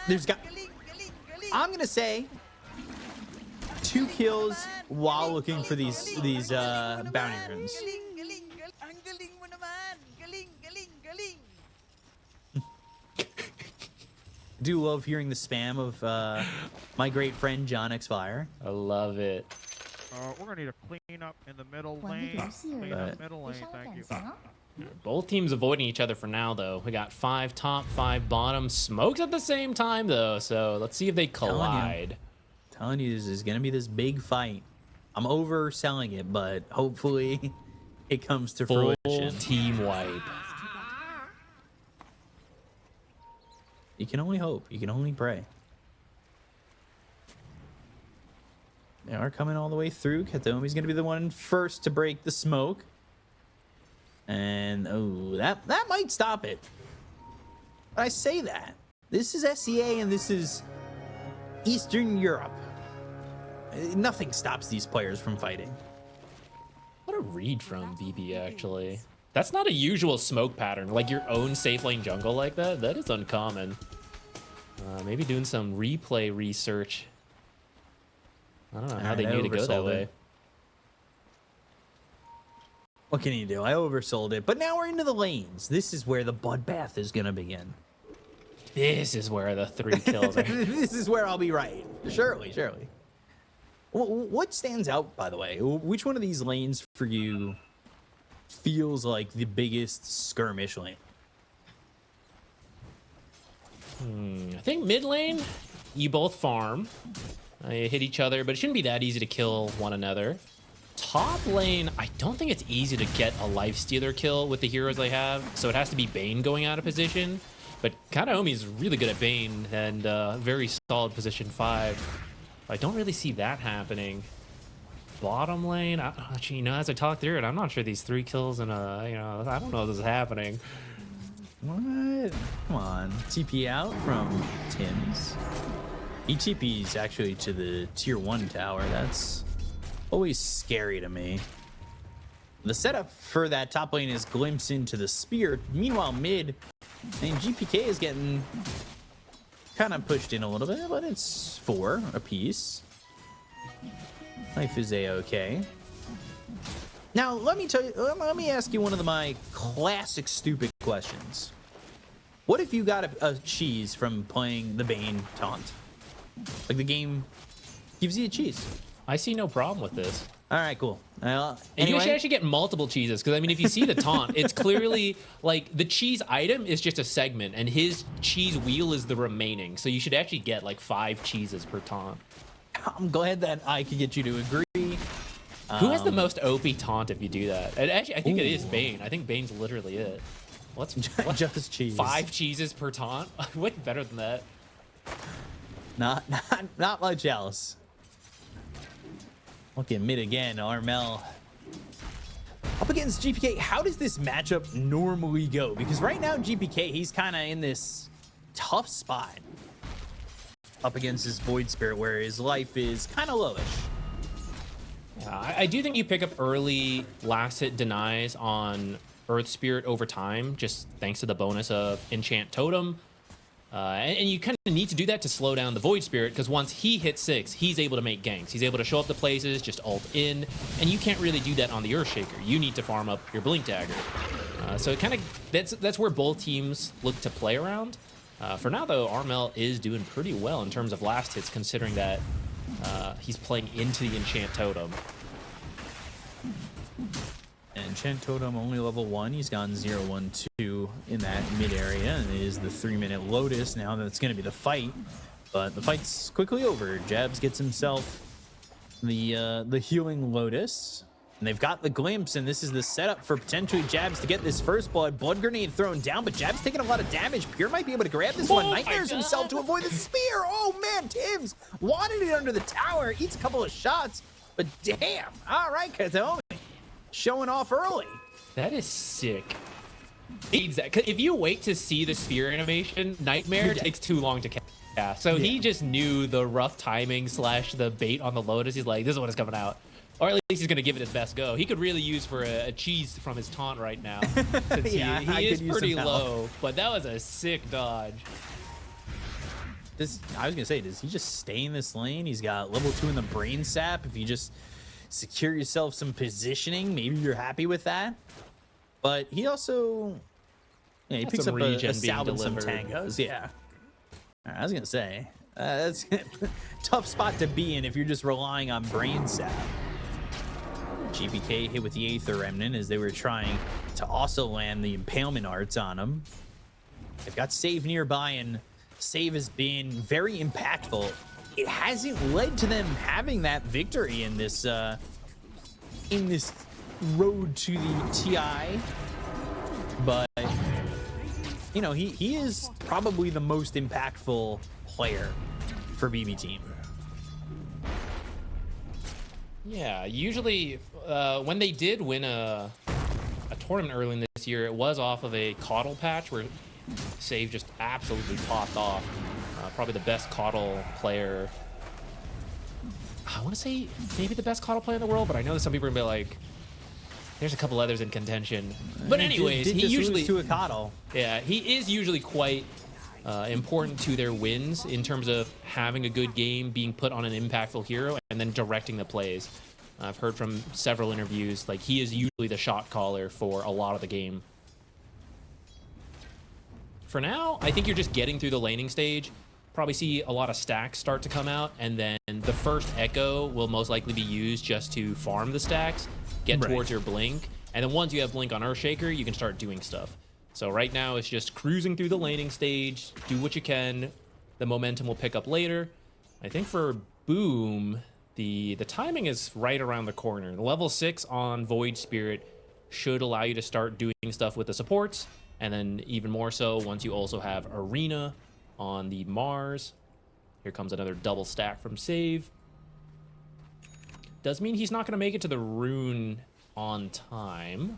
there's got, I'm gonna say 2 kills while looking for these bounty runes. Do love hearing the spam of my great friend John X Fire. I love it. We're gonna need a clean up in the middle lane. Clean up middle lane, thank you. Both teams avoiding each other for now, though. We got 5 top, 5 bottom. Smokes at the same time, though. So let's see if they collide. Telling you, this is gonna be this big fight. I'm overselling it, but hopefully it comes to Full fruition. team wipe. You can only hope. You can only pray. They are coming all the way through. Katomi's going to be the one first to break the smoke. And, oh, that might stop it. But I say that. This is SEA and this is Eastern Europe. Nothing stops these players from fighting. What a read from VB, actually. That's not a usual smoke pattern. Like your own safe lane jungle like that. That is uncommon. Maybe doing some replay research. I don't know how they knew to go that way. What can you do? I oversold it. But now we're into the lanes. This is where the bloodbath is going to begin. This is where the 3 kills are. This is where I'll be right. Surely, surely. What stands out, by the way? Which one of these lanes for you feels like the biggest skirmish lane? I think mid lane, you both farm. You hit each other, but it shouldn't be that easy to kill one another. Top lane, I don't think it's easy to get a lifestealer kill with the heroes they have, so it has to be Bane going out of position. But Kataomi is really good at Bane and very solid position 5. I don't really see that happening. Bottom lane, actually, you know, as I talk through it, I'm not sure these 3 kills and I don't know if this is happening. What? Come on, TP out from Tim's. He TP's actually to the tier 1 tower. That's always scary to me. The setup for that top lane is glimpse into the spear. Meanwhile, mid, I mean, GPK is getting kind of pushed in a little bit, but it's 4 apiece. Life is a-okay. Now, let me ask you one of my classic stupid questions. What if you got a cheese from playing the Bane taunt? Like the game gives you a cheese. I see no problem with this. All right, cool. And anyway, you should actually get multiple cheeses, because I mean, if you see the taunt, it's clearly like the cheese item is just a segment, and his cheese wheel is the remaining. So you should actually get like 5 cheeses per taunt. I'm glad that I could get you to agree. Who has the most OP taunt if you do that? And actually, I think it is Bane. I think Bane's literally it. What's just cheese? 5 cheeses per taunt? What's better than that? Not much else. Look at mid again, Armel. Up against GPK, how does this matchup normally go? Because right now, GPK, he's kind of in this tough spot up against his Void Spirit, where his life is kind of lowish. I do think you pick up early last hit denies on Earth Spirit over time, just thanks to the bonus of Enchant Totem. And you kind of need to do that to slow down the Void Spirit, because once he hits 6, he's able to make ganks. He's able to show up to places, just ult in, and you can't really do that on the Earthshaker. You need to farm up your Blink Dagger. So it kind of that's where both teams look to play around. For now, though, Armel is doing pretty well in terms of last hits, considering that he's playing into the Enchant Totem. Enchant Totem only level 1. He's gone 0-1-2 in that mid area, and it is the 3-minute Lotus. Now that's going to be the fight, but the fight's quickly over. Jabs gets himself the healing Lotus, and they've got the glimpse, and this is the setup for potentially Jabs to get this first blood. Blood grenade thrown down, but Jabs taking a lot of damage. Pure might be able to grab this one. Nightmares himself to avoid the spear. Oh man, Tibbs wanted it under the tower. Eats a couple of shots, but damn. All right, Katomi. Showing off early. That is sick. If you wait to see the spear animation, Nightmare takes too long to cast. So he just knew the rough timing / the bait on the Lotus. He's like, this is what is coming out. Or at least he's going to give it his best go. He could really use for a cheese from his taunt right now. Since he is pretty low, but that was a sick dodge. I was gonna say, does he just stay in this lane? He's got level 2 in the brain sap. If you just secure yourself some positioning, maybe you're happy with that. But he also, yeah, he picks up a salve and some tangos. Yeah, I was gonna say that's a tough spot to be in if you're just relying on brain sap. GPK hit with the Aether Remnant as they were trying to also land the Impalement Arts on him. They've got Save nearby, and Save has been very impactful. It hasn't led to them having that victory in this road to the TI, but you know, he is probably the most impactful player for BB Team. Yeah, usually when they did win a tournament early in this year, it was off of a Caudle patch where Save just absolutely popped off. Probably the best Caudle player. I want to say maybe the best Caudle player in the world, but I know that some people are gonna be like, there's a couple others in contention. But anyways, he usually to a Caudle. Yeah, he is usually quite important to their wins in terms of having a good game, being put on an impactful hero, and then directing the plays. I've heard from several interviews, like he is usually the shot caller for a lot of the game. For now, I think you're just getting through the laning stage. Probably see a lot of stacks start to come out, and then the first Echo will most likely be used just to farm the stacks, get towards your Blink, and then once you have Blink on Earthshaker, you can start doing stuff. So right now it's just cruising through the laning stage, do what you can. The momentum will pick up later. I think for Boom, the timing is right around the corner. The level 6 on Void Spirit should allow you to start doing stuff with the supports, and then even more so once you also have Arena on the Mars. Here comes another double stack from Save. Does mean he's not going to make it to the rune on time.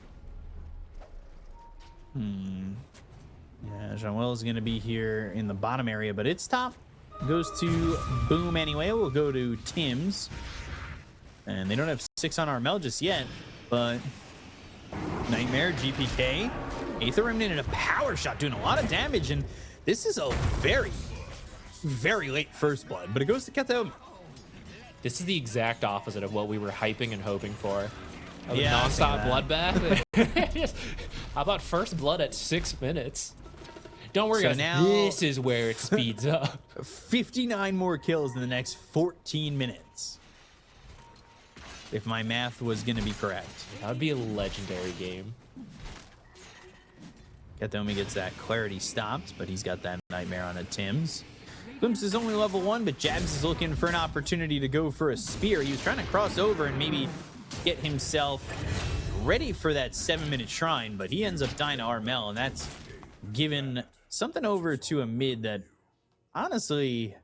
Yeah, Jean-Will is going to be here in the bottom area, but it's top. Goes to Boom anyway. We'll go to Tim's. And they don't have 6 on Armel just yet, but Nightmare, GPK, Aether Remnant, and a power shot doing a lot of damage, and this is a very, very late first blood, but it goes to Kato. This is the exact opposite of what we were hyping and hoping for. A Yeah, non-stop bloodbath. How about first blood at 6 minutes? Don't worry, So guys. now- This is where it speeds up. 59 more kills in the next 14 minutes. If my math was going to be correct. That would be a legendary game. Katomi gets that clarity stopped, but he's got that Nightmare on a Tim's. Glimpse is only level 1, but Jabs is looking for an opportunity to go for a spear. He was trying to cross over and maybe get himself ready for that 7-minute shrine, but he ends up dying to Armel, and that's given something over to a mid that, honestly,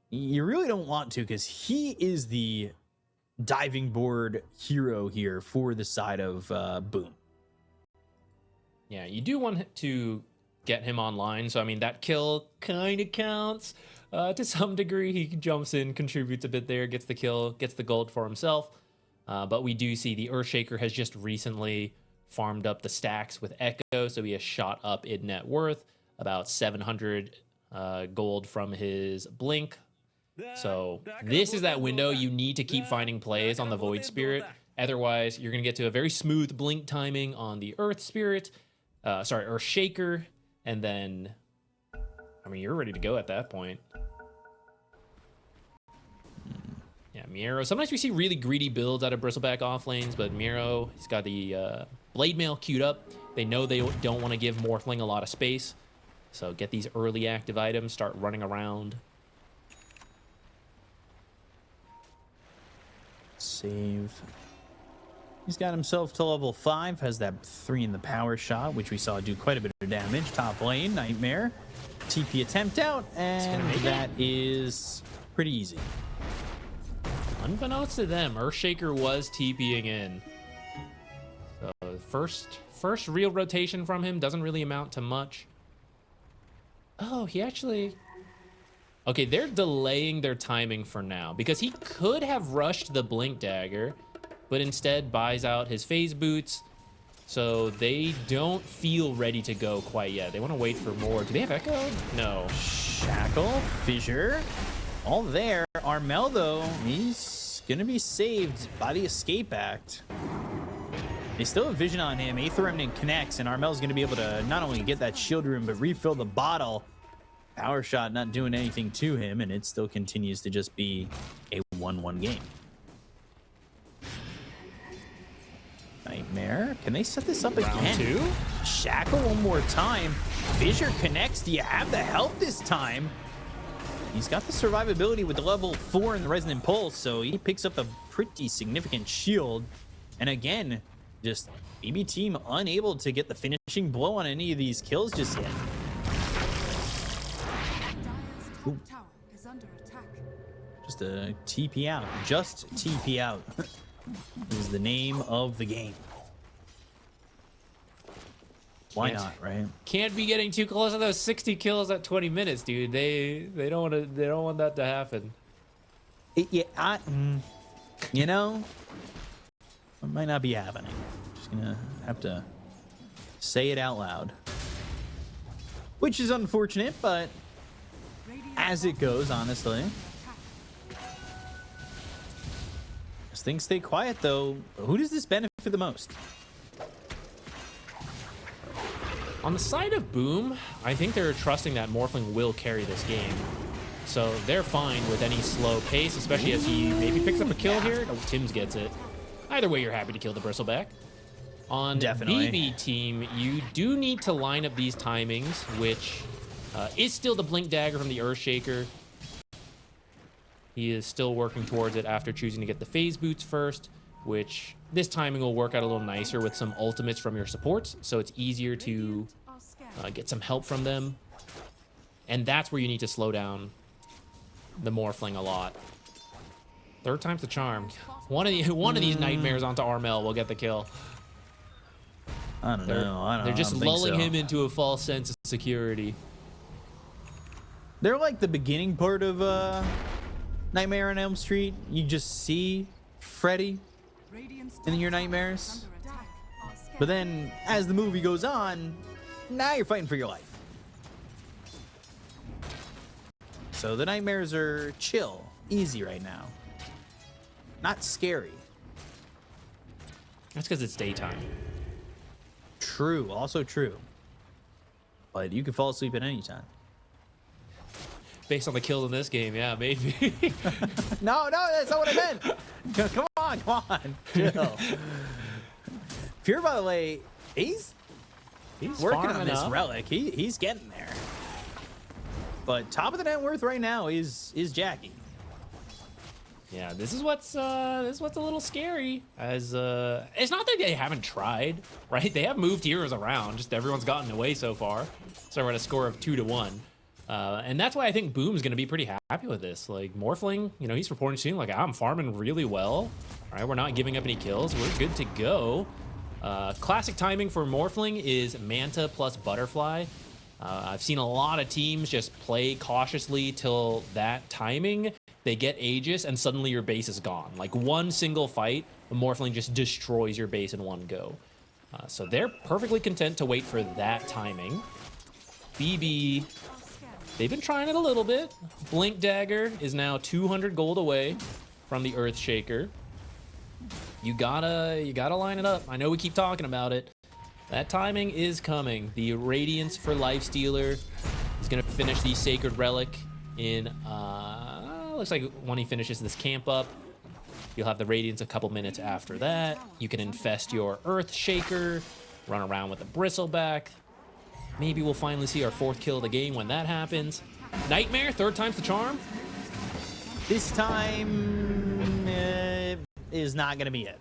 you really don't want to, because he is the diving board hero here for the side of Boom. Yeah, you do want to get him online. So, I mean, that kill kind of counts to some degree. He jumps in, contributes a bit there, gets the kill, gets the gold for himself. But we do see the Earthshaker has just recently farmed up the stacks with Echo. So he has shot up in net worth, about 700 gold from his Blink. So this is that window. You need to keep finding plays on the Void Spirit. Otherwise, you're going to get to a very smooth Blink timing on the Earth Spirit. Earthshaker, and then, I mean, you're ready to go at that point. Yeah, Miero. Sometimes we see really greedy builds out of Bristleback off lanes, but Miero, he's got the Blade Mail queued up. They know they don't want to give Morphling a lot of space, so get these early active items, start running around. Save. He's got himself to level 5, has that 3 in the power shot, which we saw do quite a bit of damage. Top lane, Nightmare. TP attempt out, and that is pretty easy. Unbeknownst to them, Earthshaker was TPing in. So first real rotation from him doesn't really amount to much. Oh, he actually... Okay, they're delaying their timing for now, because he could have rushed the Blink Dagger, but instead buys out his phase boots, So they don't feel ready to go quite yet. They want to wait for more. Do they have Echo? No. Shackle, Fissure, all there. Armel, though, he's going to be saved by the Escape Act. They still have vision on him. Aether Remnant connects, and Armel's going to be able to not only get that shield room, but refill the bottle. Power shot not doing anything to him, and it still continues to just be a 1-1 game. Nightmare. Can they set this up again? Round 2? Shackle one more time. Fissure connects. Do you have the help this time? He's got the survivability with the level 4 in the Resonant Pulse, so he picks up a pretty significant shield. And again, just BB team unable to get the finishing blow on any of these kills just yet. Ooh. Just a TP out. Just TP out is the name of the game. Why not, right? Can't be getting too close to those 60 kills at 20 minutes, dude. They don't want that to happen. You know, it might not be happening. Just gonna have to say it out loud, which is unfortunate, but as it goes, honestly. As things stay quiet, though, who does this benefit the most? On the side of Boom, I think they're trusting that Morphling will carry this game. So they're fine with any slow pace, especially as he maybe picks up a kill here. No, Tim's gets it. Either way, you're happy to kill the Bristleback. On BB team, you do need to line up these timings, which is still the Blink Dagger from the Earthshaker. He is still working towards it after choosing to get the Phase Boots first, which this timing will work out a little nicer with some ultimates from your supports, so it's easier to get some help from them. And that's where you need to slow down the Morphling a lot. Third time's the charm. One of these nightmares onto Armel will get the kill. I don't know. They're just lulling him into a false sense of security. They're like the beginning part of Nightmare on Elm Street. You just see Freddy in your nightmares. But then as the movie goes on, now you're fighting for your life. So the nightmares are chill, easy right now. Not scary. That's because it's daytime. True, also true. But you can fall asleep at any time. Based on the kills in this game, yeah, maybe. No, that's not what I meant. Come on, chill. Pure, by the way, he's working on this relic. He's getting there. But top of the net worth right now is Jackie. Yeah, this is what's a little scary. As it's not that they haven't tried, right? They have moved heroes around. Just everyone's gotten away so far. So we're at a score of 2-1. And that's why I think Boom's going to be pretty happy with this. Like, Morphling, you know, he's reporting soon, like, I'm farming really well. All right, we're not giving up any kills. We're good to go. Classic timing for Morphling is Manta plus Butterfly. I've seen a lot of teams just play cautiously till that timing. They get Aegis, and suddenly your base is gone. Like, one single fight, the Morphling just destroys your base in one go. So they're perfectly content to wait for that timing. BB... they've been trying it a little bit. Blink Dagger is now 200 gold away from the Earthshaker. You gotta line it up. I know we keep talking about it. That timing is coming. The Radiance for Lifestealer is gonna finish the Sacred Relic in, looks like when he finishes this camp up, you'll have the Radiance a couple minutes after that. You can infest your Earthshaker, run around with the Bristleback. Maybe we'll finally see our 4th kill of the game when that happens. Nightmare, 3rd time's the charm. This time is not going to be it.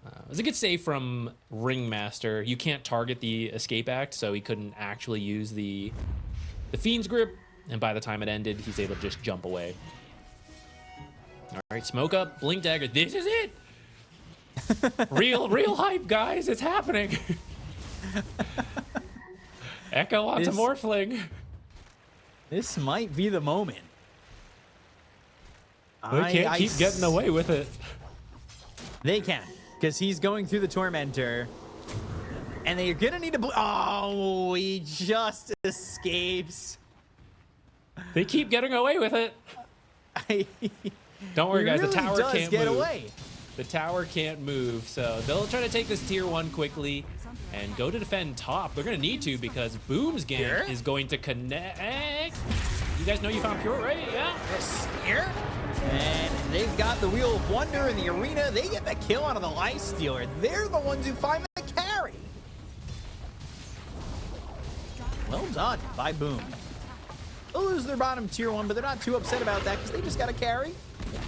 It was a good save from Ringmaster. You can't target the Escape Act, so he couldn't actually use the Fiend's Grip. And by the time it ended, he's able to just jump away. All right, smoke up, Blink Dagger. This is it. Real hype, guys. It's happening. Echo onto Morphling. This might be the moment. They can't keep getting away with it. They can, because he's going through the Tormentor. And they're gonna need to. Oh, he just escapes. They keep getting away with it. Don't worry, guys. Really the tower does can't get move. away. The tower can't move, so they'll try to take this tier 1 quickly and go to defend top. They're going to need to because Boom's gank is going to connect. You guys know you found Pure, right? Yeah. Spear. And they've got the Wheel of Wonder in the arena. They get the kill out of the Lifestealer. They're the ones who find the carry. Well done by Boom. They'll lose their bottom tier 1, but they're not too upset about that because they just got a carry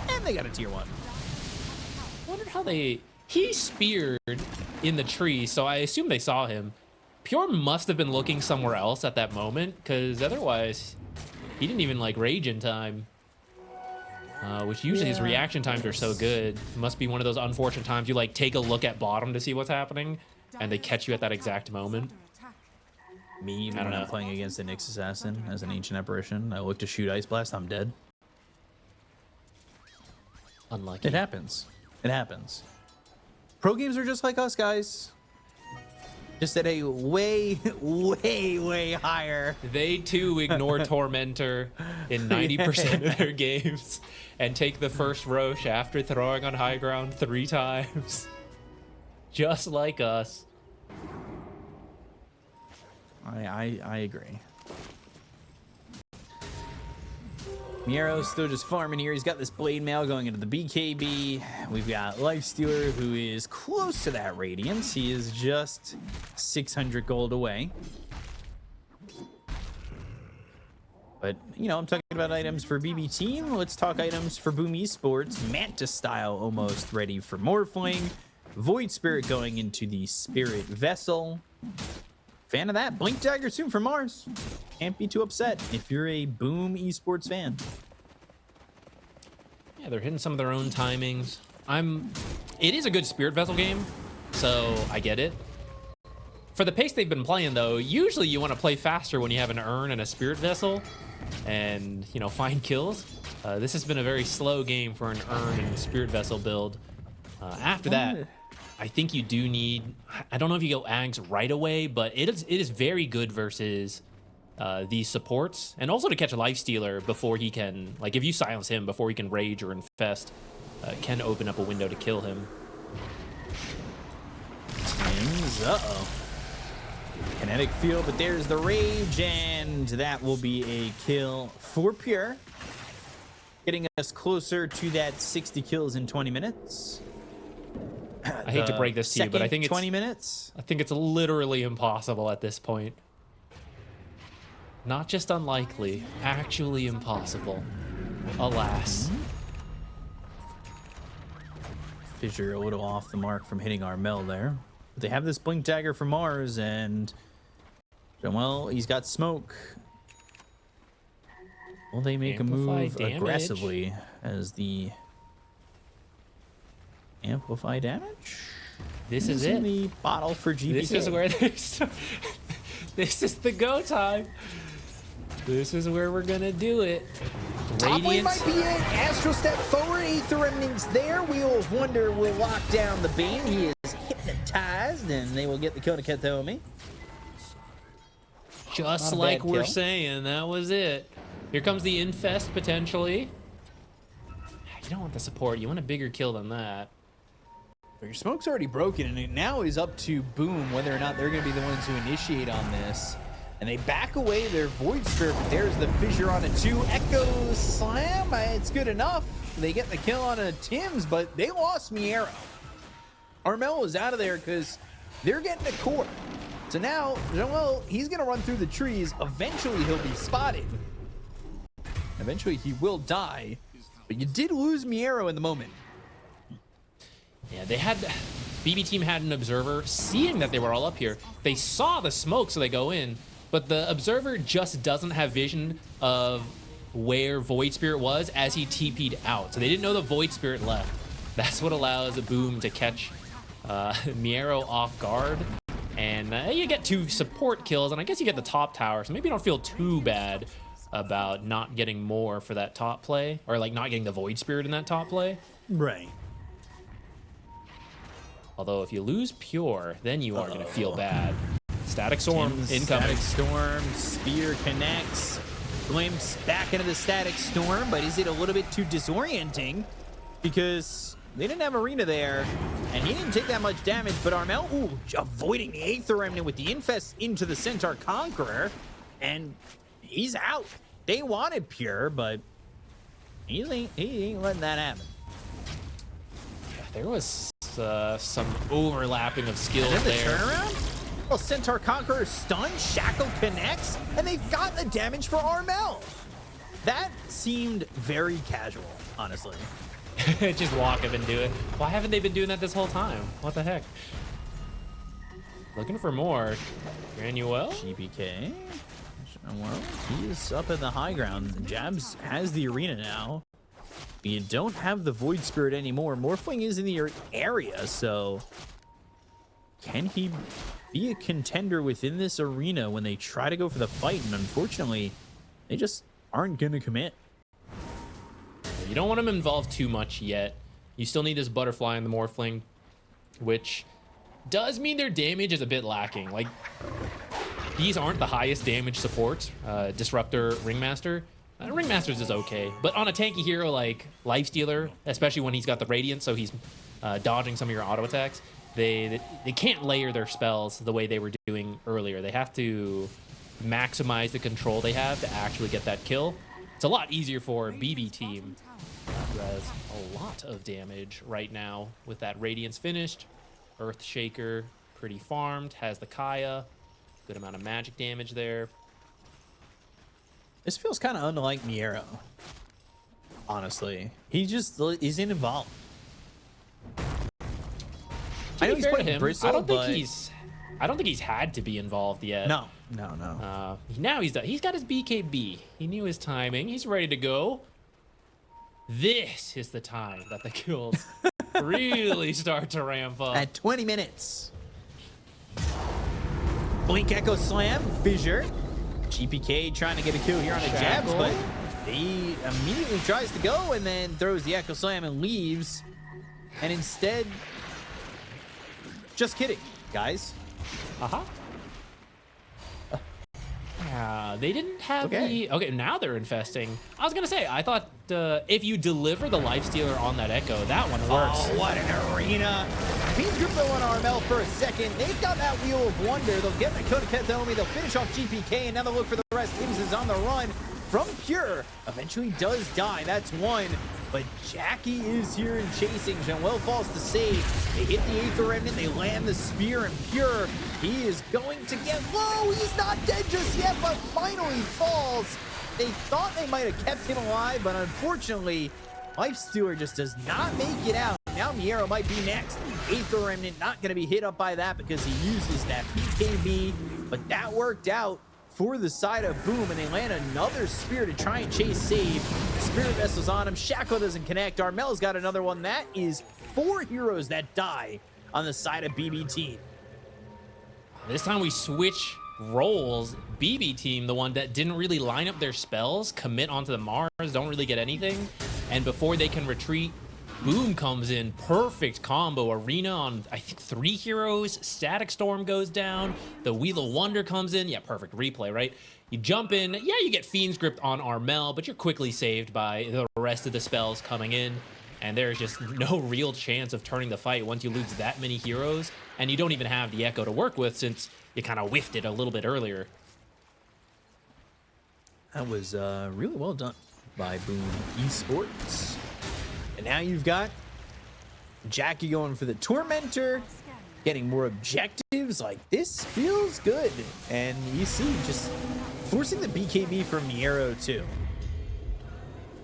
and they got a tier 1. I wondered how he speared in the tree, so I assume they saw him. Pure must have been looking somewhere else at that moment, because otherwise he didn't even like rage in time. Which usually his reaction times are so good. It must be one of those unfortunate times you like take a look at bottom to see what's happening, and they catch you at that exact moment. Me, even when I'm playing against a Nyx Assassin as an Ancient Apparition, I look to shoot Ice Blast, I'm dead. Unlucky. It happens. It happens. Pro games are just like us, guys. Just at a way, way higher. They too ignore Tormentor in 90% of their games and take the first Roche after throwing on high ground 3 times. Just like us. I agree. Miero's still just farming here. He's got this Blade Mail going into the BKB. We've got Lifestealer, who is close to that Radiance. He is just 600 gold away. But, you know, I'm talking about items for BB Team. Let's talk items for Boom Esports. Mantis Style almost ready for Morphling. Void Spirit going into the Spirit Vessel. Fan of that. Blink Dagger soon for Mars. Can't be too upset if you're a Boom Esports fan. Yeah, they're hitting some of their own timings. It is a good Spirit Vessel game, so I get it. For the pace they've been playing, though, usually you want to play faster when you have an Urn and a Spirit Vessel and, you know, find kills. This has been a very slow game for an Urn and Spirit Vessel build. After that, I think you do need, I don't know if you go Ags right away, but it is very good versus these supports, and also to catch a Lifestealer before he can, like, if you silence him before he can Rage or Infest, can open up a window to kill him. Uh-oh. Kinetic Field, but there's the Rage, and that will be a kill for Pure. Getting us closer to that 60 kills in 20 minutes. I hate to break this to you, but I think it's 20 minutes. I think it's literally impossible at this point. Not just unlikely, actually impossible. Alas. Fissure a little off the mark from hitting Armel there. But they have this Blink Dagger for Mars, and well, he's got smoke. Will they make a move aggressively as the amplify damage? This is it. The bottle for GPK. This is where this is the go time. This is where we're gonna do it. Top lane might be it. Astral step forward. Aether Remnants there. Wheel of Wonder will lock down the Bane. He is hypnotized, and they will get the kill to Katomi. Just like we're saying, that was it. Here comes the Infest potentially. You don't want the support. You want a bigger kill than that. But your smoke's already broken, and it now is up to Boom whether or not they're going to be the ones who initiate on this. And they back away their Void Spirit, but there's the Fissure on a 2. Echo Slam, it's good enough. They get the kill on a Tim's, but they lost Miero. Armel is out of there because they're getting a core. So now, well, he's going to run through the trees. Eventually, he'll be spotted. Eventually, he will die. But you did lose Miero in the moment. Yeah, they had... BB Team had an Observer seeing that they were all up here. They saw the smoke, so they go in. But the Observer just doesn't have vision of where Void Spirit was as he TP'd out. So they didn't know the Void Spirit left. That's what allows a Boom to catch Miero off guard. And you get 2 support kills, and I guess you get the top tower. So maybe you don't feel too bad about not getting more for that top play, or like not getting the Void Spirit in that top play. Right. Although if you lose Pure, then you are going to feel bad. Static Storm incoming. Static Storm, Spear connects, glimpse back into the Static Storm, but is it a little bit too disorienting? Because they didn't have Arena there, and he didn't take that much damage, but Armel, avoiding the Aether Remnant with the Infest into the Centaur Conqueror, and he's out. They wanted Pure, but he ain't letting that happen. There was some overlapping of skills and then the there. Turnaround? Well, Centaur Conqueror stunned, Shackle connects, and they've got the damage for Armel. That seemed very casual, honestly. Just walk up and do it. Why haven't they been doing that this whole time? What the heck? Looking for more. Gradual? GPK. Well, he is up at the high ground. Jabs has the arena now. You don't have the Void Spirit anymore. Morphling is in the area, so can he be a contender within this arena when they try to go for the fight? And unfortunately, they just aren't going to commit. You don't want him involved too much yet. You still need this Butterfly and the Morphling, which does mean their damage is a bit lacking. Like, these aren't the highest damage supports. Disruptor, Ringmaster. Ringmaster's is okay, but on a tanky hero like Lifestealer, especially when he's got the Radiant, so he's dodging some of your auto attacks, they can't layer their spells the way they were doing earlier. They have to maximize the control they have to actually get that kill. It's a lot easier for BB team, who has a lot of damage right now with that Radiance finished. Earthshaker, pretty farmed, has the Kaya, good amount of magic damage there. This feels kind of unlike Miero, honestly. He just isn't involved. I know he's playing Bristle, I don't think he's had to be involved yet. No. Now he's got his BKB. He knew his timing. He's ready to go. This is the time that the kills really start to ramp up. At 20 minutes. Blink Echo Slam, Fissure. GPK trying to get a kill here on the Jabs, but he immediately tries to go and then throws the Echo Slam and leaves. And instead, just kidding, guys. They didn't have the... Okay, now they're infesting. I was going to say, I thought if you deliver the Lifestealer on that Echo, that one works. Oh, what an arena. Fiends Group on Armel for a second. They've got that Wheel of Wonder. They'll get the Kota Ketomi. They'll finish off GPK, and now they'll look for the rest. Tims is on the run from Pure. Eventually does die. That's one. But Jackie is here and chasing. Jean-Well falls to save. They hit the Aether Remnant. They land the Spear, and Pure, he is going to get low. He's not dead just yet, but finally falls. They thought they might have kept him alive, but unfortunately, Lifestealer just does not make it out. Now Miero might be next. Aether Remnant not going to be hit up by that because he uses that BKB, but that worked out for the side of Boom, and they land another Spear to try and chase save. Spirit Vessel's on him. Shackle doesn't connect. Armel's got another one. That is 4 heroes that die on the side of BB team. This time we switch roles. BB team, the one that didn't really line up their spells, commit onto the Mars, don't really get anything, and before they can retreat, Boom comes in. Perfect combo. Arena on, I think, 3 heroes. Static Storm goes down. The Wheel of Wonder comes in. Yeah, perfect replay, right? You jump in. Yeah, you get Fiend's Grip on Armel, but you're quickly saved by the rest of the spells coming in. And there's just no real chance of turning the fight once you lose that many heroes. And you don't even have the Echo to work with since you kind of whiffed it a little bit earlier. That was really well done by Boom Esports. And now you've got Jackie going for the Tormentor, getting more objectives. Like, this feels good. And you see, just forcing the BKB from Miero too.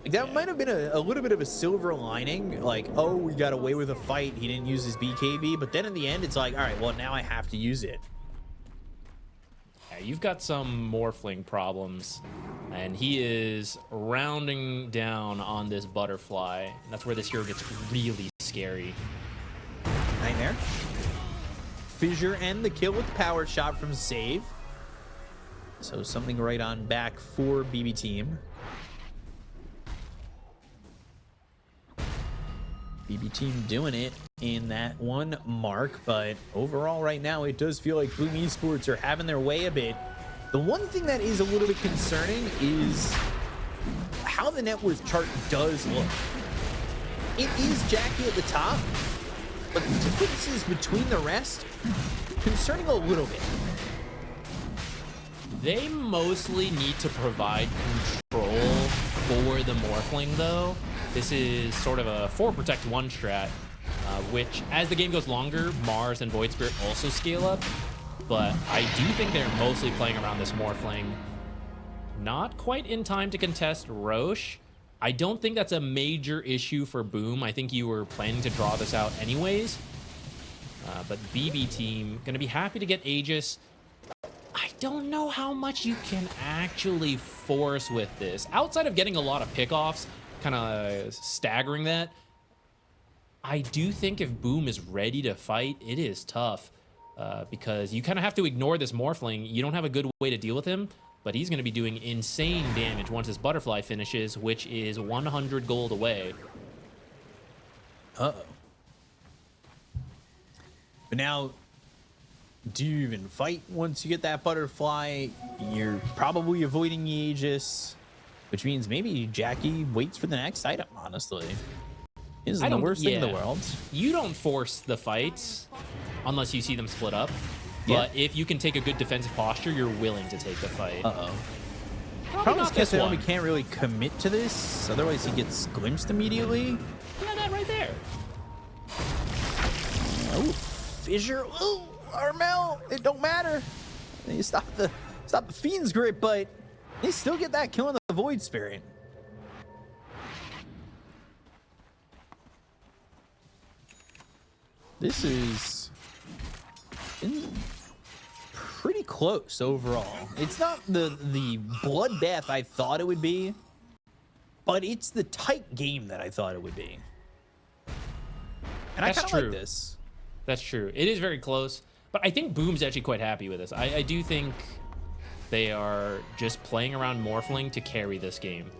Like, that might have been a little bit of a silver lining. Like, oh, we got away with a fight. He didn't use his BKB. But then in the end, it's like, all right, well, now I have to use it. Yeah, you've got some Morphling problems. And he is rounding down on this Butterfly. And that's where this hero gets really scary. Nightmare. Fissure and the kill with the power shot from save. So something right on back for BB team. BB team doing it. in that 1 mark, but overall right now it does feel like Boom Esports are having their way a bit. The one thing that is a little bit concerning is how the net worth chart does look. It is Jackie at the top, but the differences between the rest concerning a little bit. They mostly need to provide control for the Morphling, though. This is sort of a 4 protect 1 strat, which, as the game goes longer, Mars and Void Spirit also scale up. But I do think they're mostly playing around this Morphling. Not quite in time to contest Roche. I don't think that's a major issue for Boom. I think you were planning to draw this out anyways. But BB team going to be happy to get Aegis. I don't know how much you can actually force with this. Outside of getting a lot of pickoffs, kind of staggering that, I do think if Boom is ready to fight, it is tough. Because you kind of have to ignore this Morphling. You don't have a good way to deal with him. But he's going to be doing insane damage once his butterfly finishes, which is 100 gold away. Uh-oh. But now, do you even fight once you get that butterfly? You're probably avoiding the Aegis, which means maybe Jackie waits for the next item, honestly. Isn't the worst thing in the world. You don't force the fights unless you see them split up. But if you can take a good defensive posture, you're willing to take the fight. Uh-oh. Probably not this one. We can't really commit to this, otherwise he gets glimpsed immediately. Yeah, that right there. Oh, Fissure. Oh, Armel. It don't matter. You stop the Fiend's grip, but they still get that kill on the Void Spirit. This is pretty close overall. It's not the bloodbath I thought it would be, but it's the tight game that I thought it would be. And I kind of like this. That's true. It is very close, but I think Boom's actually quite happy with this. I do think they are just playing around Morphling to carry this game.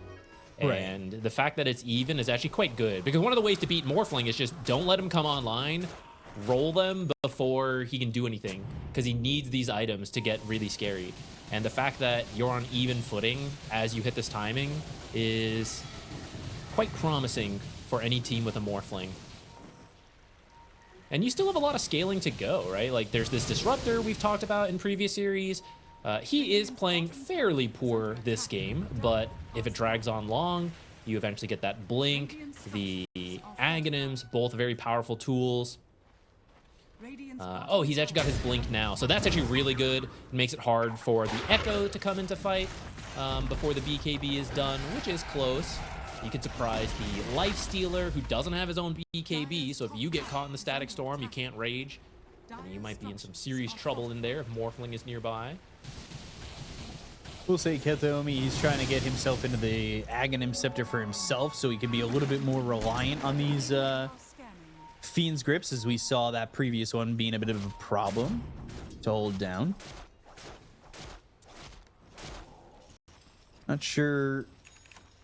And the fact that it's even is actually quite good, because one of the ways to beat Morphling is just don't let him come online, roll them before he can do anything, because he needs these items to get really scary. And the fact that you're on even footing as you hit this timing is quite promising for any team with a Morphling. And you still have a lot of scaling to go, right? Like, there's this Disruptor we've talked about in previous series. He is playing fairly poor this game, but if it drags on long, you eventually get that Blink, the Aghanims, both very powerful tools. Oh, he's actually got his Blink now, so that's actually really good. It makes it hard for the Echo to come into fight before the BKB is done, which is close. You could surprise the Life Stealer, who doesn't have his own BKB, so if you get caught in the Static Storm, you can't rage. And you might be in some serious trouble in there if Morphling is nearby. We'll say Ketomi, he's trying to get himself into the Aghanim Scepter for himself, so he can be a little bit more reliant on these Fiend's grips, as we saw that previous one being a bit of a problem to hold down. Not sure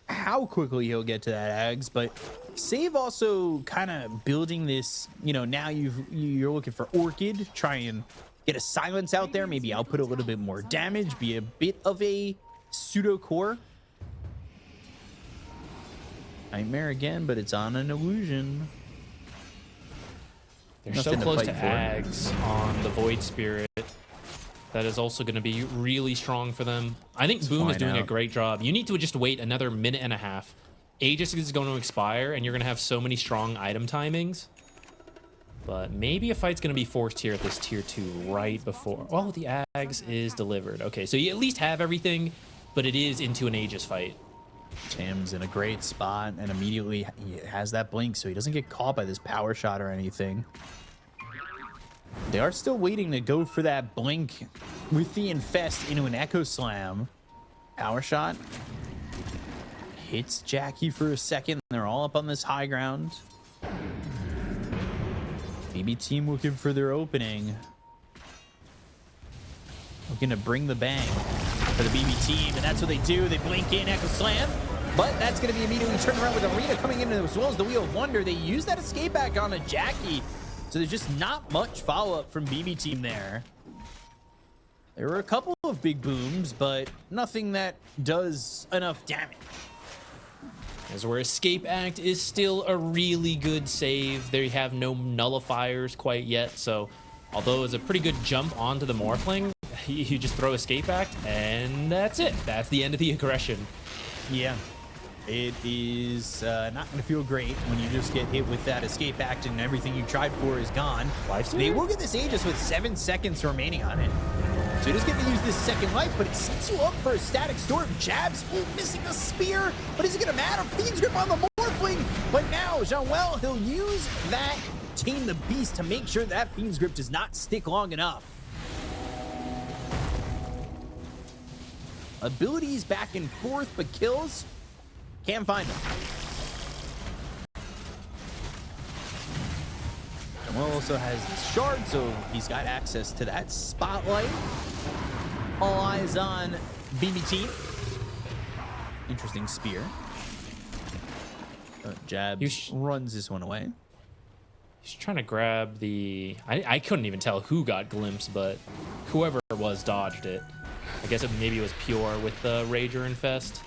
how quickly he'll get to that Ags, but Save also kind of building this, you know, now you're looking for Orchid, try and get a silence out there, maybe output a little bit more damage, be a bit of a pseudo core. Nightmare again, but it's on an illusion. They're so close to Ags on the Void Spirit. That is also going to be really strong for them. I think Boom is doing a great job. You need to just wait another minute and a half. Aegis is going to expire, and you're going to have so many strong item timings. But maybe a fight's going to be forced here at this tier 2 right before. Oh, the Ags is delivered. Okay, so you at least have everything, but it is into an Aegis fight. Tim's in a great spot, and immediately he has that Blink, so he doesn't get caught by this power shot or anything. They are still waiting to go for that Blink with the Infest into an Echo Slam. Power shot hits Jackie for a second. They're all up on this high ground. BB team looking for their opening. Looking to bring the bang for the BB team, and that's what they do. They blink in Echo Slam. But that's going to be immediately turned around with Arena coming in as well as the Wheel of Wonder. They use that escape back on a Jackie. So there's just not much follow-up from BB Team there. There were a couple of big booms, but nothing that does enough damage. As where Escape Act is still a really good save. They have no nullifiers quite yet, so although it's a pretty good jump onto the Morphling, you just throw Escape Act, and that's it. That's the end of the aggression. Yeah, it is not going to feel great when you just get hit with that Escape Act and everything you tried for is gone. They will get this Aegis with 7 seconds remaining on it. So just get to use this second life, but it sets you up for a static storm. Jabs, missing a spear, but is it going to matter? Fiend's Grip on the Morphling, but now Jean-Well, he'll use that Tame the Beast to make sure that Fiend's Grip does not stick long enough. Abilities back and forth, but kills, can't find them. Well, also has his shard, so he's got access to that spotlight. All eyes on BB Team. Interesting spear. Jabs runs this one away. He's trying to grab the... I couldn't even tell who got Glimpse, but whoever it was dodged it. I guess maybe it was Pure with the Rager Infest.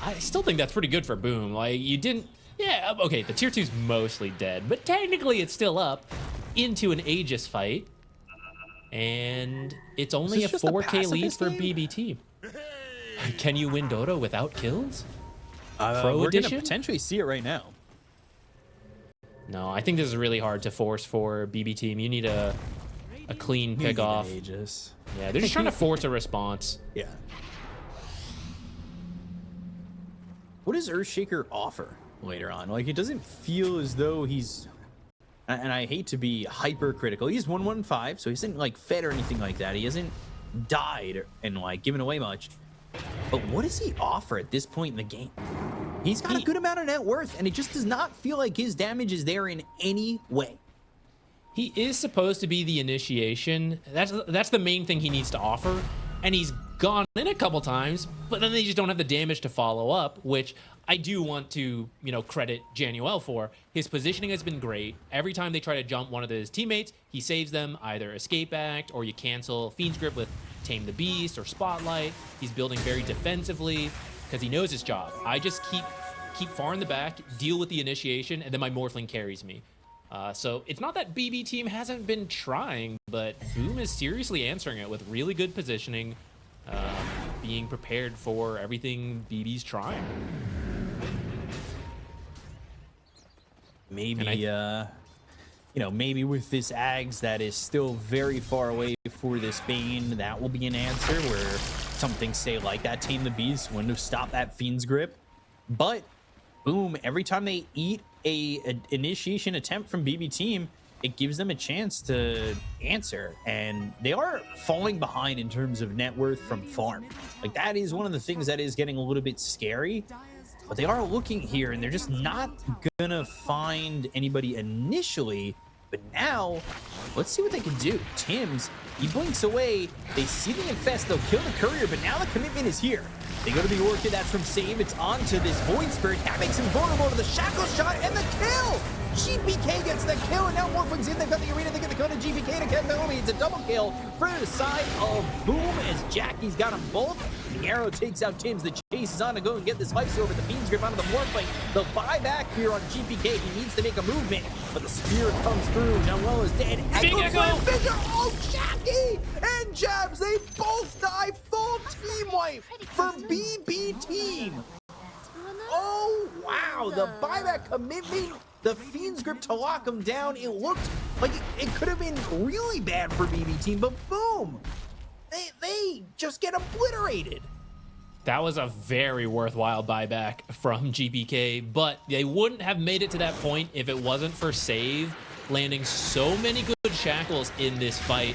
I still think that's pretty good for Boom. Like, you didn't... Yeah, okay, the tier 2's mostly dead, but technically it's still up into an Aegis fight. And it's only a 4K lead for BBT. Can you win Dota without kills? Pro we're edition? Gonna potentially see it right now. No, I think this is really hard to force for BB Team. You need a clean pick off. Aegis. Yeah, they're just trying to force a response. Yeah. What does Earthshaker offer later on? Like, it doesn't feel as though he's, and I hate to be hypercritical, he's 115, so he isn't like fed or anything like that. He hasn't died and like given away much. But what does he offer at this point in the game? He's got a good amount of net worth, and it just does not feel like his damage is there in any way. He is supposed to be the initiation. That's the main thing he needs to offer, and he's gone in a couple times, but then they just don't have the damage to follow up, which I do want to, credit Januel for. His positioning has been great. Every time they try to jump one of his teammates, he saves them, either Escape Act or you cancel Fiend's Grip with Tame the Beast or Spotlight. He's building very defensively because he knows his job. I just keep far in the back, deal with the initiation, and then my Morphling carries me. So it's not that BB Team hasn't been trying, but Boom is seriously answering it with really good positioning, being prepared for everything BB's trying. Maybe, maybe with this Ags that is still very far away for this Bane, that will be an answer where something, say, like that Tame the Beast wouldn't have stopped that Fiend's Grip. But, Boom, every time they eat an initiation attempt from BB Team, it gives them a chance to answer. And they are falling behind in terms of net worth from farm. Like, that is one of the things that is getting a little bit scary. But they are looking here, and they're just not gonna find anybody initially. But now, let's see what they can do. Tim's, he blinks away. They see the Infest, they'll kill the Courier, but now the commitment is here. They go to the Orchid, that's from Save. It's onto this Void Spirit. That makes him vulnerable to the Shackle Shot and the kill! GPK gets the kill, and now Morphling's in. They've got the Arena, they get the kill to GPK to Kevin. It's a double kill for the side of Boom as Jackie's got them both. The arrow takes out Tim's. The chase is on to go and get this life over the Fiend's Grip onto the Morphling. The buyback here on GPK. He needs to make a movement, but the spear comes through. Noel is dead. Oh, Jackie and Jabs, they both die. Full team wipe for BB Team. Oh, wow. The buyback commitment. The Fiend's Grip to lock him down. It looked like it could have been really bad for BB Team, but boom. They just get obliterated. That was a very worthwhile buyback from GPK, but they wouldn't have made it to that point if it wasn't for Save landing so many good shackles in this fight.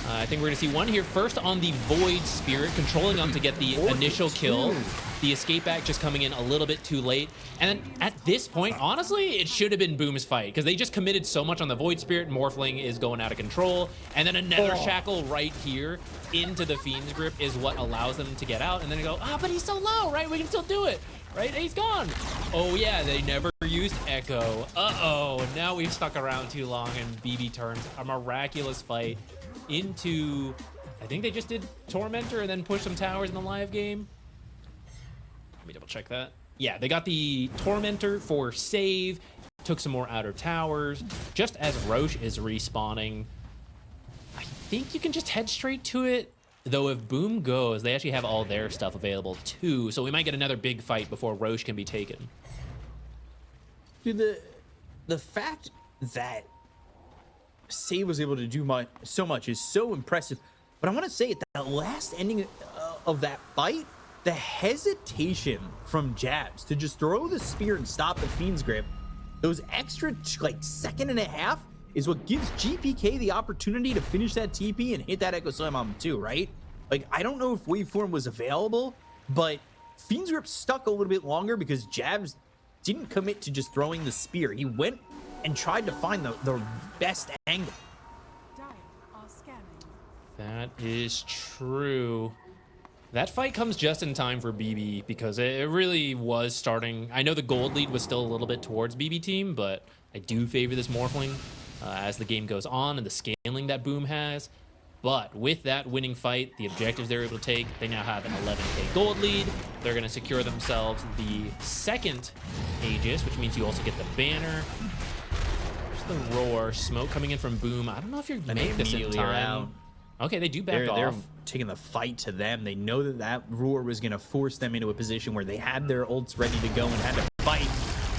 I think we're going to see one here first on the Void Spirit, controlling them to get the initial kill. The escape back just coming in a little bit too late. And then at this point, honestly, it should have been Boom's fight because they just committed so much on the Void Spirit. Morphling is going out of control. And then another shackle right here into the Fiend's grip is what allows them to get out. And then they go, but he's so low, right? We can still do it, right? He's gone. Oh, yeah, they never used Echo. Uh-oh, now we've stuck around too long and BB turns a miraculous fight into, I think they just did Tormentor and then push some towers in the live game. Let me double check that. Yeah, they got the Tormentor for save, took some more outer towers. Just as Roche is respawning, I think you can just head straight to it. Though if Boom goes, they actually have all their stuff available too. So we might get another big fight before Roche can be taken. Dude, the fact that Save was able to do so much is so impressive. But I want to say at the last ending of that fight, the hesitation from Jabs to just throw the spear and stop the Fiend's grip, those extra like second and a half is what gives GPK the opportunity to finish that TP and hit that Echo Slam on him too, right? Like, I don't know if Waveform was available, but Fiend's grip stuck a little bit longer because Jabs didn't commit to just throwing the spear. He went and tried to find the best angle. That is true. That fight comes just in time for BB because it really was starting. I know the gold lead was still a little bit towards BB team, but I do favor this Morphling as the game goes on and the scaling that Boom has. But with that winning fight, the objectives they're able to take, they now have an 11k gold lead. They're going to secure themselves the second Aegis, which means you also get the banner. There's the roar. Smoke coming in from Boom. I don't know if you're going to make this in time. Okay, they do back off. They're taking the fight to them. They know that roar was going to force them into a position where they had their ults ready to go and had to fight.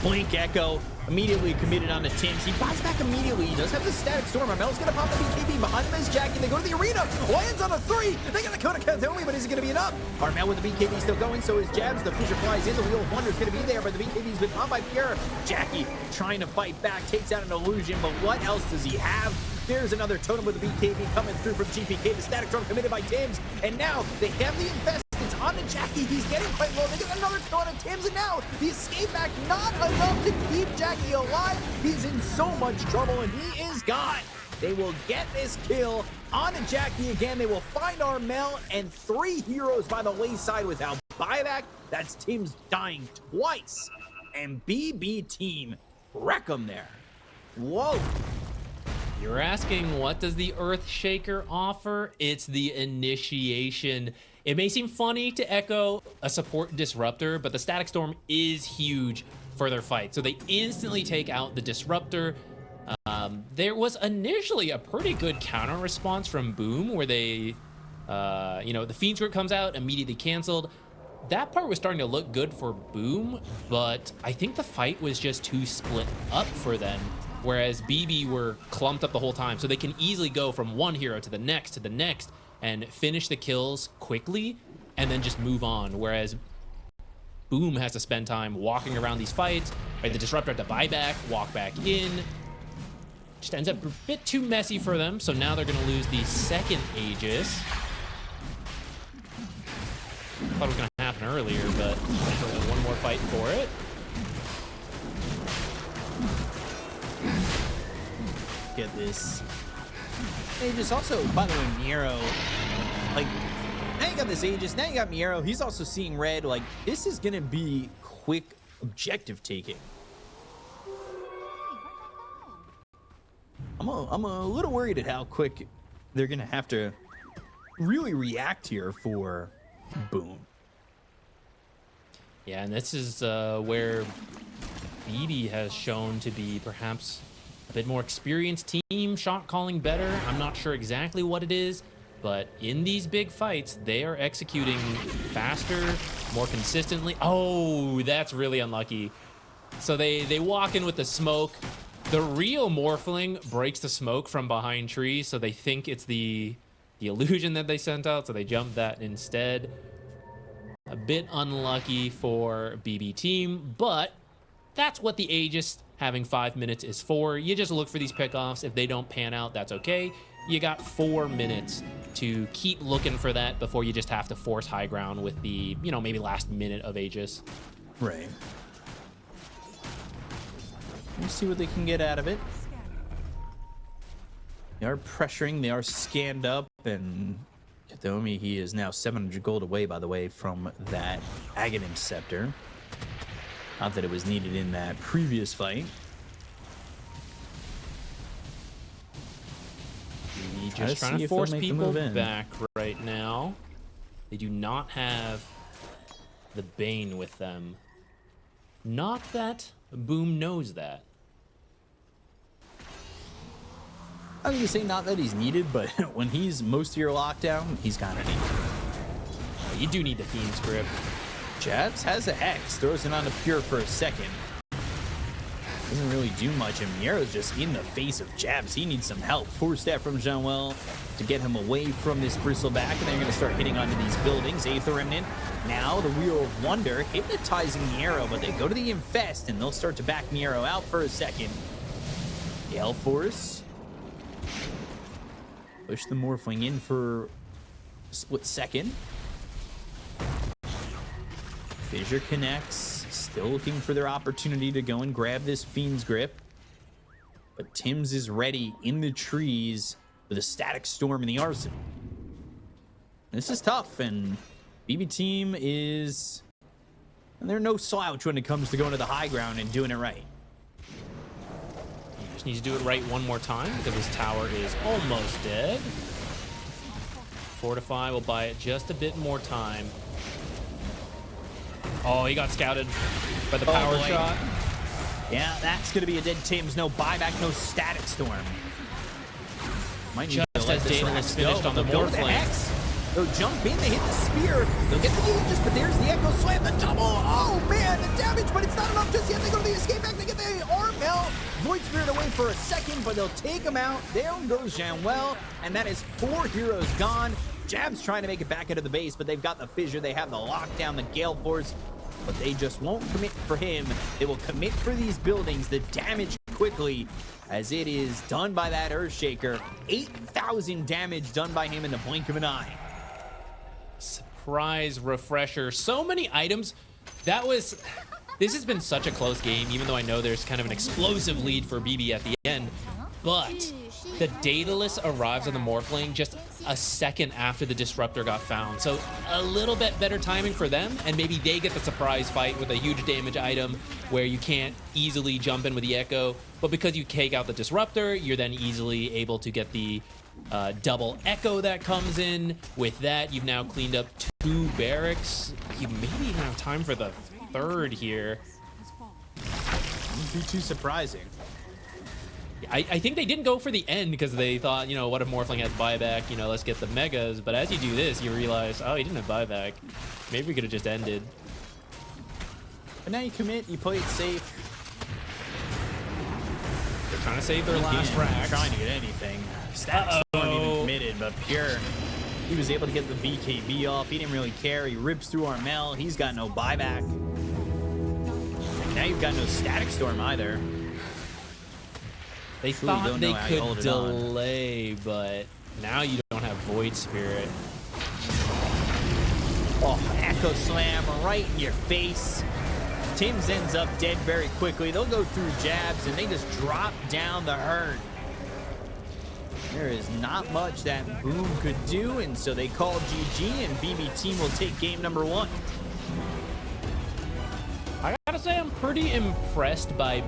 Blink Echo immediately committed on the Tims. He buys back immediately. He does have the Static Storm. Armel's going to pop the BKB behind him as Jackie. They go to the arena. Lands on a 3. They got the Kona Katholi, but is it going to be enough? Armel with the BKB still going. So is Jabs. The Fisher flies in. The Wheel of Wonder is going to be there, but the BKB's been popped by Pierre. Jackie trying to fight back. Takes out an illusion, but what else does he have? There's another totem with the BKB coming through from GPK. The Static Storm committed by Tims. And now they have the Infest. It's on to Jackie. He's getting quite low. They get another kill on Tims, and now the escape back not enough to keep Jackie alive. He's in so much trouble, and he is gone. They will get this kill on to Jackie again. They will find Armel and 3 heroes by the wayside without buyback. That's Tims dying twice, and BB team wreck them there. Whoa. You're asking, what does the Earthshaker offer? It's the initiation. It may seem funny to echo a support disruptor, but the Static Storm is huge for their fight. So they instantly take out the disruptor. There was initially a pretty good counter response from Boom where they, the Fiend's Grip comes out, immediately canceled. That part was starting to look good for Boom, but I think the fight was just too split up for them. Whereas BB were clumped up the whole time. So they can easily go from one hero to the next and finish the kills quickly and then just move on. Whereas Boom has to spend time walking around these fights. Right, the Disruptor had to buy back, walk back in. Just ends up a bit too messy for them. So now they're going to lose the second Aegis. Thought it was going to happen earlier, but one more fight for it. Get this. Aegis also, by the way, Miero, like, now you got this Aegis, now you got Miero. He's also seeing red. Like, this is going to be quick objective taking. I'm a little worried at how quick they're going to have to really react here for Boom. Yeah, and this is where BD has shown to be perhaps a bit more experienced team, shot calling better. I'm not sure exactly what it is, but in these big fights, they are executing faster, more consistently. Oh, that's really unlucky. So they walk in with the smoke. The real Morphling breaks the smoke from behind trees, so they think it's the illusion that they sent out, so they jump that instead. A bit unlucky for BB team, but that's what the Aegis having 5 minutes is for. You just look for these pickoffs. If they don't pan out, that's okay. You got 4 minutes to keep looking for that before you just have to force high ground with the, you know, maybe last minute of Aegis. Right. Let's see what they can get out of it. They are pressuring. They are scanned up, and Katomi, he is now 700 gold away, by the way, from that Aghanim Scepter. Not that it was needed in that previous fight. Just trying to force people back right now. They do not have the Bane with them. Not that Boom knows that. I was gonna say not that he's needed, but when he's most of your lockdown, he's kind of needed. You do need the Fiend's Grip. Jabs has a Hex, throws it on the Pure for a second. Doesn't really do much, and Miero's just in the face of Jabs. He needs some help. Force that from Jean-Well to get him away from this Bristleback, and they're going to start hitting onto these buildings. Aether Remnant, now the Wheel of Wonder, hypnotizing Miero, but they go to the Infest, and they'll start to back Miero out for a second. Gale Force. Push the Morphling in for a split second. Fissure connects, still looking for their opportunity to go and grab this Fiend's Grip. But Tim's is ready in the trees with a Static Storm in the Arsenal. This is tough, and BB team is... And they're no slouch when it comes to going to the high ground and doing it right. He just needs to do it right one more time because his tower is almost dead. Fortify will buy it just a bit more time. Oh, he got scouted by the power shot. Yeah, that's going to be a dead Tim's. No buyback, no Static Storm. Might need just as Daedalus finished on the Morphling. They'll jump in, they hit the spear. They'll get the Aegis, but there's the Echo Slam, the double. Oh, man, the damage, but it's not enough just yet. They go to the escape back, they get the arm out. Void Spirit away for a second, but they'll take him out. Down goes Jean-Well, and that is 4 heroes gone. Jab's trying to make it back into the base, but they've got the Fissure. They have the lockdown, the Gale Force, but they just won't commit for him. They will commit for these buildings. The damage quickly, as it is done by that Earthshaker. 8,000 damage done by him in the blink of an eye. Surprise refresher. So many items. This has been such a close game, even though I know there's kind of an explosive lead for BB at the end. But the Daedalus arrives on the Morphling just a second after the Disruptor got found. So a little bit better timing for them, and maybe they get the surprise fight with a huge damage item where you can't easily jump in with the Echo. But because you take out the Disruptor, you're then easily able to get the double Echo that comes in. With that, you've now cleaned up 2 barracks. You maybe even have time for the 3rd here. Wouldn't be too surprising. I think they didn't go for the end because they thought, you know, what if Morphling has buyback? You know, let's get the megas. But as you do this, you realize, oh, he didn't have buyback. Maybe we could have just ended. But now you commit, you play it safe. They're trying to save their last rack. Trying to get anything. Static Storm even committed, but Pure, he was able to get the BKB off. He didn't really care. He rips through Armel. He's got no buyback. And now you've got no Static Storm either. They thought they could delay, but now you don't have Void Spirit. Oh, Echo Slam right in your face. Tim's ends up dead very quickly. They'll go through jabs, and they just drop down the herd. There is not much that Boom could do, and so they call GG, and BB team will take game number 1. I gotta say, I'm pretty impressed by